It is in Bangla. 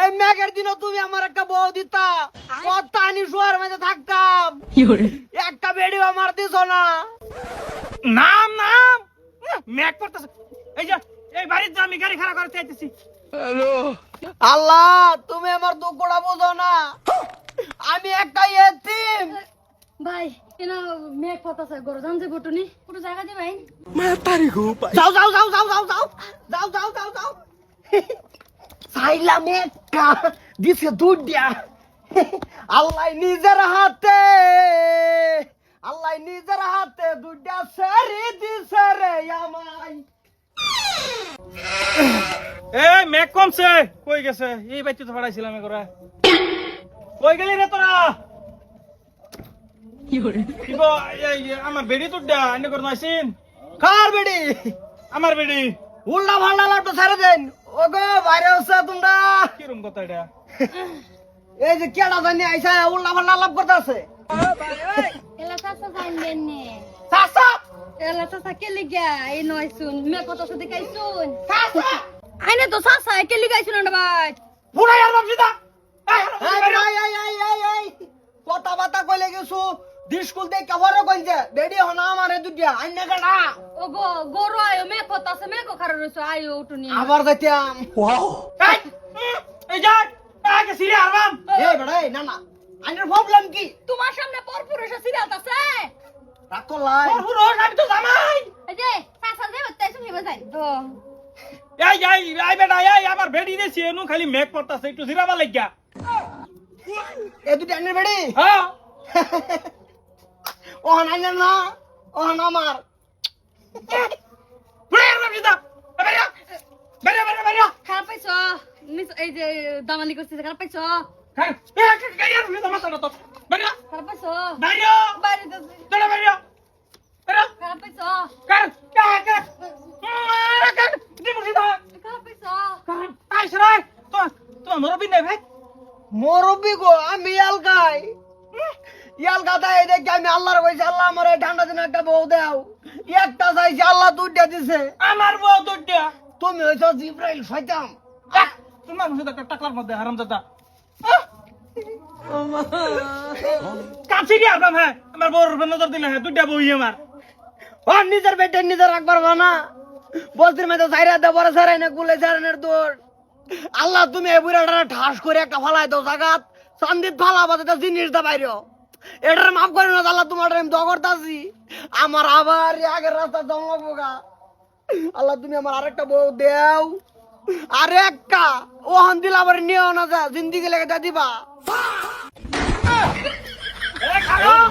এই মেঘের দিনে তুমি আমার একটা বউ দিতা, কত আনি শোয়ার মধ্যে থাকতাম, একটা বেডিও আমার দিছ না। নাম নাম ম্যাক করতেছে। এই যে এই বাড়ির যে আমি গাড়ি খারাপ করে চাইতেছি। আল্লাহ তুমি আমার দুঃখটা বোঝো না, আমি একটা এতিম। ভাই কেন মেঘ পড়তাছে গরো জানতে বটুনি পুরো জায়গা দি ভাই যাও যাও যাও যাও যাও যাও যাও যাও যাও যাও সাইলাম একটা দিছে দুধ দিয়া। আল্লাহ নিজের হাতে, আল্লাহ নিজের হাতে দুধটা সেরে দিছে রে আমায়। এ ম্যাক কমছে কই গেছে? এই বাইতে তো পড়াইছিলাম এগরা। কই গেলি রে তোরা? কি গো এই আমার বেডি তো দা এনে করে নাইছিন। কার বেডি? আমার বেডি। উল্টা ভাল্লা লাগতো ছেড়ে দেন। ও গো বাইরে হচ্ছে তোমরা। কিরম কথা এটা? এই যে কেডা জানি আইসা উল্টা ভাল্লা লাভ করতেছে। এলা চাচা জানবেন নে চাচা এলা চাচা কে লিগা এই নয় শুন মেঘ পড়তাছে দেখাই শুন চাচা আইনে তো চাচা কে লিগাই শুন না ভাই পুরাই আর বাপসিদা। কথা বাতা কইলে গেছু স্কুল থেকে কাভারও কইছে বেডি হনা আমারে দুটিয়া আইনা কাটা ও গো গরু আয়ো মেঘ পড়তাছে মেঘ খারাপ রইছো আয়ো উঠুনি আবার যাইতাম। এই যা আগে সিরি আরবাম। এই বেড়াই না না আইনের প্রবলেম কি? তোমার সামনে পরপুর এসে সিরিয়াল আছে রাগ করলাই পুরো আমি তো জামাই। এই যে চাচা যে বত্তাই শুনি বাজাই ও এই বেটা এই আমার বেডি দেছি এনু খালি ম্যাক পড়তাছে একটু জিরাবা লাগিয়া। এই দুটি আইনের বেডি হ্যাঁ ও আইনের না ও আমার পুরাই আর বাপসিদা। বেরিয়া বেরিয়া বেরিয়া বেরিয়া। খারাপ পাইছো মিস এই যে দামালি করছিস খারাপ পাইছো খাই এই গাড়ি আর বাপসিদা মাথা তো। বেরিয়া খারাপ পাইছো বেরিয়া বাইরে যাচ্ছি বেরিয়া বেরিয়া বেরিয়া খারাপ পাইছো কর কর কর দি বাপসিদা খারাপ পাইছো কর আইসরাই তো তো মরবি নাই ভাই। মুরব্বি গো আমি ইয়ালকাই ইয়ালকাতা এই দেখি আমি আল্লাহর কইছি আল্লাহ আমার এই ঠান্ডা দিনে একটা বউ দাও, একটা চাইছি আল্লাহ দুইটা দিছে। আমার বউ দুইটা। তুমি হইছো জিব্রাইল শয়তান। তোমার মুখে একটা টাকলার মধ্যে হারামজাদা। কাছে কি আরবাম হ্যাঁ আমার বউর উপর নজর দিলে হ্যাঁ দুইটা বউই আমার। ও নিজের বেটে নিজে রাখবার না বলতির মধ্যে সাইরা দে বড় সারাই না গুলে সারানের দৌড়। আল্লাহ তুমি এই বুড়াটা ঠাস করে একটা ফালাই দাও জাগাত চান্দিত ফালা বাজে জিনিস দা বাইরে এটার মাফ করে না আল্লাহ তোমার আমি দোয়া করতাছি। আমার আবার আগের রাস্তা জমা পোকা আল্লাহ তুমি আমার আরেকটা বউ দেও আর একটা ওহান দিল আবার নিয়েও না যা জিন্দিগি লেগে দিবা। এ খারাপ